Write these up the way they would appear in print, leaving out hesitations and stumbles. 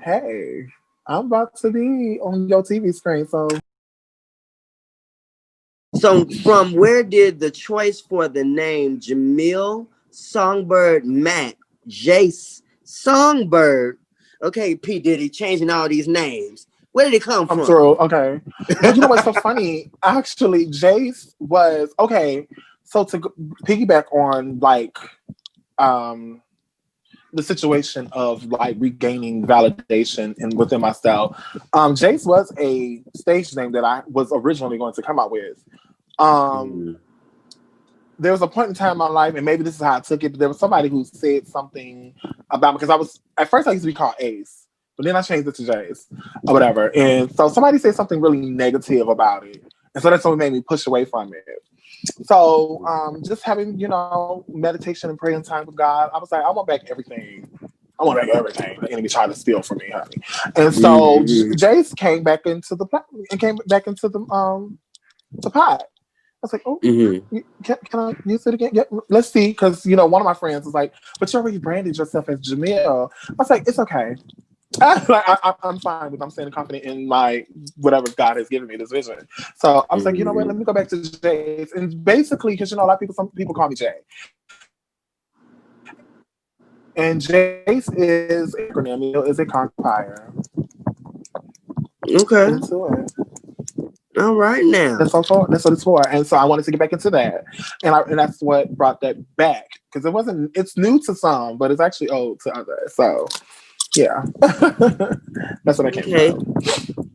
Hey, I'm about to be on your TV screen, so So, from where did the choice for the name Jamil Songbird Mac Jace Songbird? Okay, P Diddy changing all these names. Where did it come I'm from? through. Okay. Well, you know what's so funny? Actually, Jace was okay. So piggyback on like um the situation of like regaining validation and within myself, Jace was a stage name that I was originally going to come out with. Um, Mm. there was a point in time in my life, and maybe this is how I took it, but there was somebody who said something about me because I was at first I used to be called Ace, but then I changed it to Jace or whatever. And so somebody said something really negative about it. And so that's what made me push away from it. So just having, meditation and praying time with God, I was like, I want back everything. I want back everything the enemy tried to steal from me, honey. And so Mm-hmm. Jace came back into and came back into the pot. I was like, oh, Mm-hmm. can I use it again? Yeah, let's see. Because, one of my friends was like, but you already branded yourself as Jamil. I was like, it's okay. I'm fine with I'm staying confident in my whatever God has given me this vision. So I was like, you know what? Mm-hmm. Let me go back to Jayce, and basically, because a lot of people, some people call me Jay, and Jayce is an acronym. Is a conqueror Okay. into it. All right now. That's what it's for. And so I wanted to get back into that, and that's what brought that back because it wasn't. It's new to some, but it's actually old to others. So yeah, that's what I came Okay. from.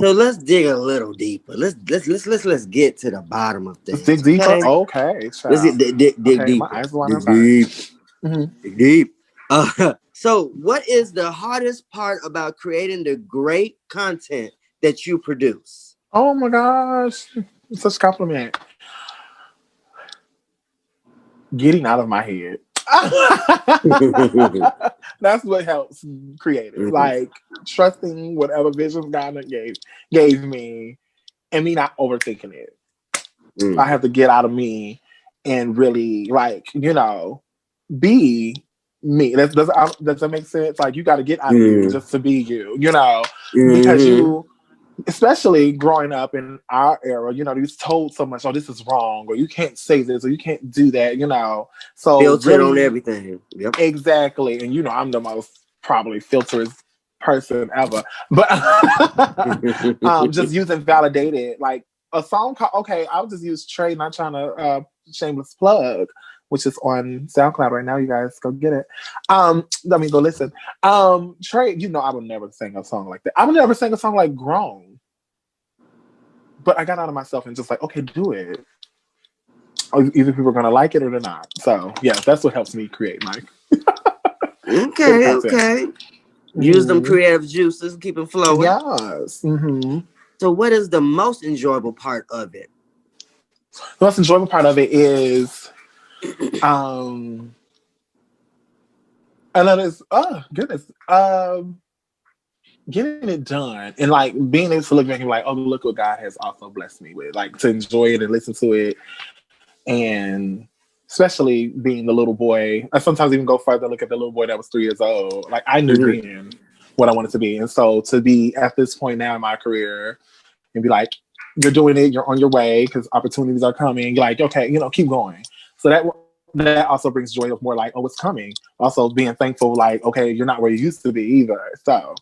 So let's dig a little deeper. Let's get to the bottom of Let's dig things. deeper. Okay. Okay, Let's child. dig Okay, my deeper. eyes are watering. I'm Dig sorry. deep. Mm-hmm. Dig deep. So what is the hardest part about creating the great content that you produce? Oh my gosh, such a compliment. Getting out of my head. Mhm. That's what helps create it. Like trusting whatever vision God gave me, and me not overthinking it. I Mm. have to get out of me and really be me. Does that make sense? Like you got to get out of you Mm. just to be you. Because Mm-hmm. especially growing up in our era, you're told so much, oh, this is wrong, or you can't say this, or you can't do that. So Filtered on really, everything. Yep. exactly. And I'm the most probably filterous person ever. But just using validated, like a song called, okay, I'll just use Trey, not trying to shameless plug, which is on SoundCloud right now. You guys go get it. Go listen. Trey, I would never sing a song like that. I would never sing a song like Grown. But I got out of myself and just like, okay, do it. Either people are gonna like it or they're not. So yeah, that's what helps me create my good Okay, content. okay. Use them Mm-hmm. creative juices, keep it flowing. Yes. Mm-hmm. So what is the most enjoyable part of it? The most enjoyable part of it is, um, and that is, oh goodness, getting it done and like being able to look back and be like, oh, look what God has also blessed me with, like to enjoy it and listen to it, and especially being the little boy. I sometimes even go further and look at the little boy that was 3 years old. Like I knew Mm-hmm. then what I wanted to be, and so to be at this point now in my career and be like, you're doing it, you're on your way because opportunities are coming. You're like, okay, keep going. So that also brings joy of more like, oh, it's coming. Also being thankful, like, okay, you're not where you used to be either. So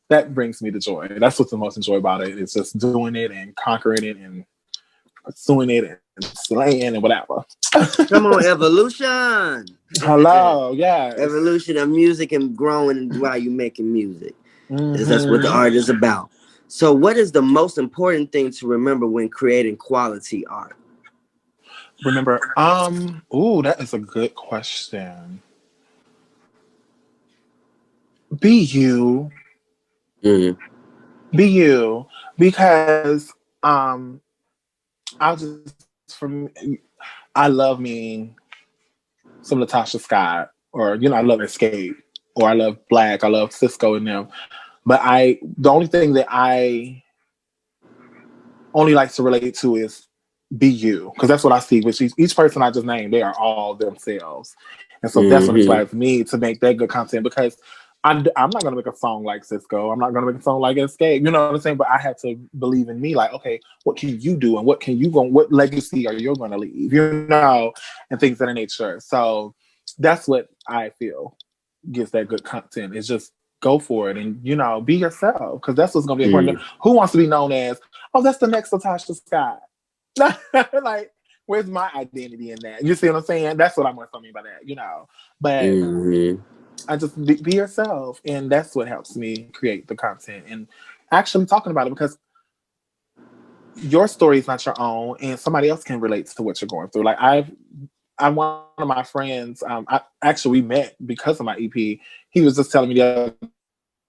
that brings me the joy. That's what's the most enjoy about it. It's just doing it and conquering it and pursuing it and slaying and whatever. Come on, evolution. Hello, yes. Evolution of music and growing while you're making music. That's what the Mm-hmm. art is about. So what is the most important thing to remember when creating quality art? Remember, ooh, that is a good question. Be you. Mm. Be you. Because I'll just I love me some Natasha Scott, or I love Escape, or I love Black, I love Cisco and them. But the only thing that I only like to relate to is be you, because that's what I see with each person I just named. They are all themselves, and so that's what Mm-hmm. inspires me to make that good content. Because I'm not gonna make a song like Cisco. I'm not gonna make a song like Escape. You know what I'm saying? But I had to believe in me. Like, okay, what can you do, and what can you go? What legacy are you gonna leave? You know, and things of that nature. So that's what I feel gives that good content. Is just go for it and be yourself because that's what's gonna be important. Mm, Who wants to be known as? Oh, that's the next Latasha Scott. Like, where's my identity in that? You see what I'm saying? That's what I'm going to mean by that. But mm, I just be yourself, and that's what helps me create the content and actually talking about it because your story is not your own, and somebody else can relate to what you're going through. Like I'm one of my friends. Actually we met because of my EP. He was just telling me the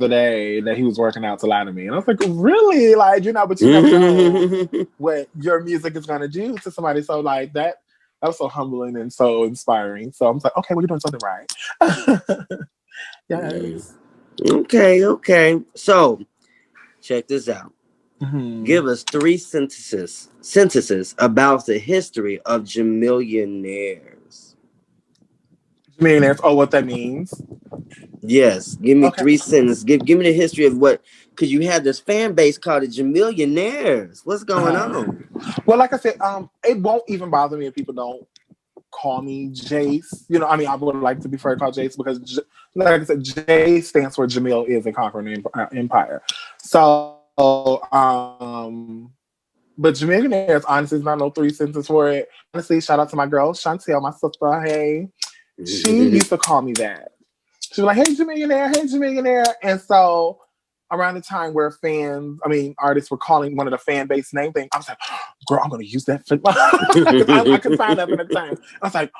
other day that he was working out to lie to me, and I was like, really? Like, but you never know what mm. your music is going to do to somebody. So like that was so humbling and so inspiring. So I'm like, okay, well, you're doing something right. Mm. Yes. Okay, okay. So check this out. Mm-hmm. Give us three sentences about the history of Jamillionaires. Millionaires. Oh, what that means? Yes, give me Okay. three sentences. Give me the history of what, because you have this fan base called the Jamillionaires. What's going Uh, on? well, like I said, it won't even bother me if people don't call me Jace. I mean, I would like to be fair called Jace because, like I said, J stands for Jamil is a conquering empire. But Jamillionaires, honestly, is not no three sentences for it. Honestly, shout out to my girl, Chantel, my sister. Hey, she used to call me that. She was like, "Hey, Jamillionaire, hey, Jamillionaire," and so around the time where artists were calling one of the fan base name thing, I was like, "Girl, I'm gonna use that for because I could find that at the time." I was like,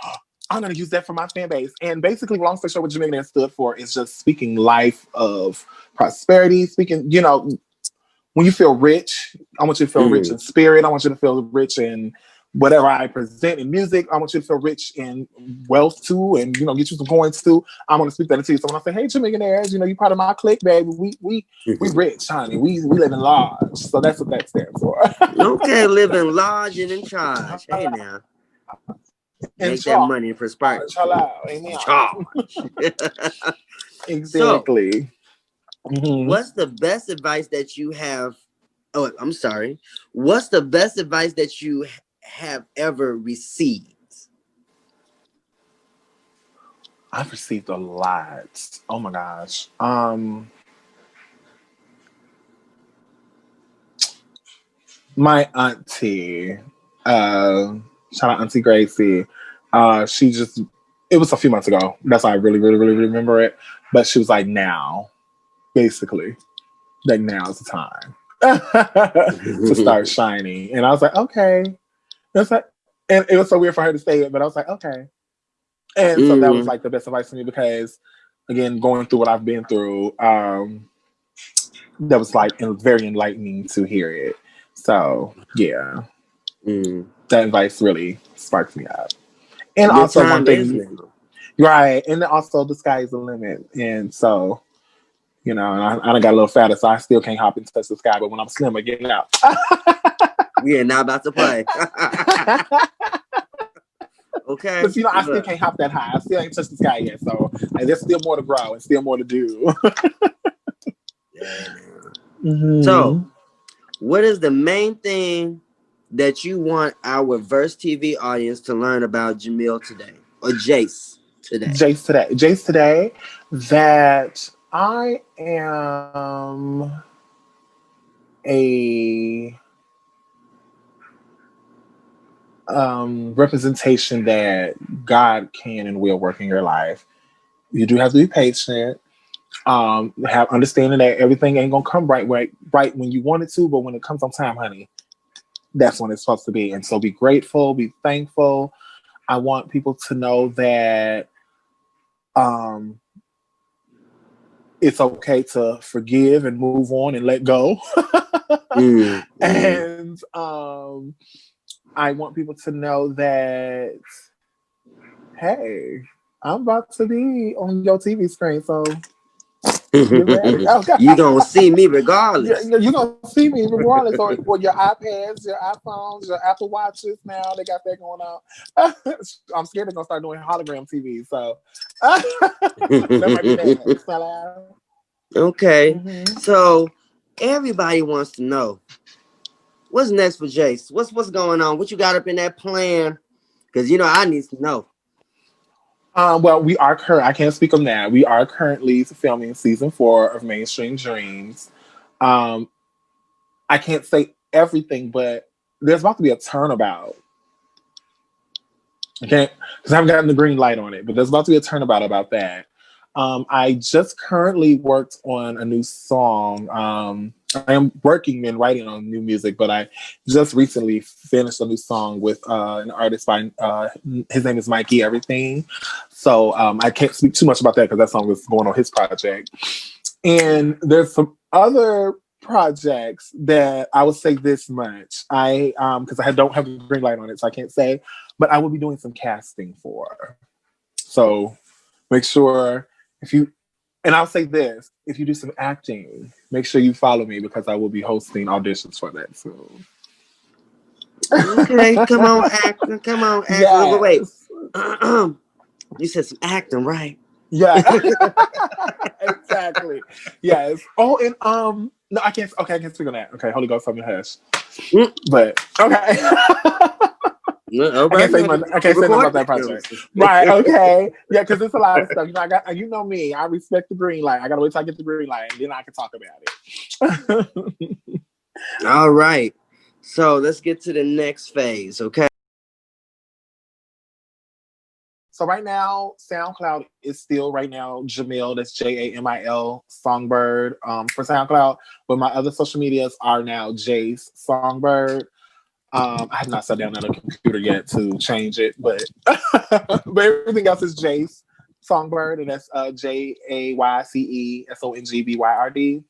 "I'm gonna use that for my fan base." And basically, long story short, what Jamillionaire stood for is just speaking life of prosperity, speaking, when you feel rich, I want you to feel rich in Mm, spirit. I want you to feel rich in whatever I present in music. I want you to feel rich in wealth too, and get you some coins too. I want to speak that into you. So when I say, "Hey, you millionaires, you part of my clique, baby. We rich, honey. We live in large." So that's what that stands for. okay, living large and in charge. Hey now, In make that charge. money and prosper. Hello. Amen. Charge. So, Exactly. Hmm. what's the best advice that you have? Oh, I'm sorry. What's the best advice that you have ever received? I've received a lot. Oh my gosh. My auntie, uh, shout out Auntie Gracie. She just it was a few months ago. That's why I really, really, really remember it. But she was like, now, basically, like now is the time to start shining. And I was like, okay. It's like, and it was so weird for her to say it, but I was like, okay. And so that was Mm, like the best advice for me because, again, going through what I've been through, that was like very enlightening to hear it. So yeah, mm. that advice really sparks me up. And Your also one time is thing, now. right? And also the sky is the limit. And so, and I done got a little fatter, so I still can't hop and touch the sky. But when I'm slimmer, get out. We are not about to play. Okay. But I still Look. can't hop that high. I still ain't touched the sky yet. So like, there's still more to grow and still more to do. Yeah, now. So, Hmm. what is the main thing that you want our Verse TV audience to learn about Jamil today or Jace today? Jace today, that I am a representation that God can and will work in your life. You do have to be patient. Have understanding that everything ain't gonna come right when you want it to, but when it comes on time, honey, that's when it's supposed to be. And so be grateful, be thankful. I want people to know that um, it's okay to forgive and move on and let go. Mm, mm. And I want people to know that, hey, I'm about to be on your TV screen, so Get ready. Okay. You gonna see me regardless. You're gonna see me regardless, or your iPads, your iPhones, your Apple Watches. Now they got that going on. I'm scared they're gonna start doing hologram TV, so that might be next. Okay, Mm-hmm. so everybody wants to know what's next for Jayce. What's going on? What you got up in that plan? Because I need to know. Well, we are I can't speak on that. We are currently filming season 4 of Mainstream Dreams. Um, I can't say everything, but there's about to be a turnabout. Okay, because I haven't gotten the green light on it, but there's about to be a turnabout about that. I just currently worked on a new song. I am working and writing on new music, but I just recently finished a new song with an artist by his name is Mikey Everything. So I can't speak too much about that because that song was going on his project. And there's some other projects that I would say this much. I because I don't have a green light on it, so I can't say, but I will be doing some casting for. So make sure if you and I'll say this, if you do some acting, make sure you follow me because I will be hosting auditions for that soon. Okay, come on, acting. Come on, acting. Wait. Yes. You said some acting, right? Yeah. Exactly. Yes. Oh, and no, I can't. Okay, I can't speak on that. Okay, Holy Ghost, help me hush. But okay. All I can't right, say much. I can't say nothing about that project. Right? Okay. Yeah, because it's a lot of stuff. I got. You know me. I respect the green light. I gotta wait till I get the green light, and then I can talk about it. All right. So let's get to the next phase. Okay. So right now, SoundCloud is still right now Jamil. That's J.A.Y.C.E Songbird for SoundCloud. But my other social medias are now Jayce Songbird. I have not sat down at a computer yet to change it, but but everything else is Jayce Songbird, and that's JAYCE SONGBYRD.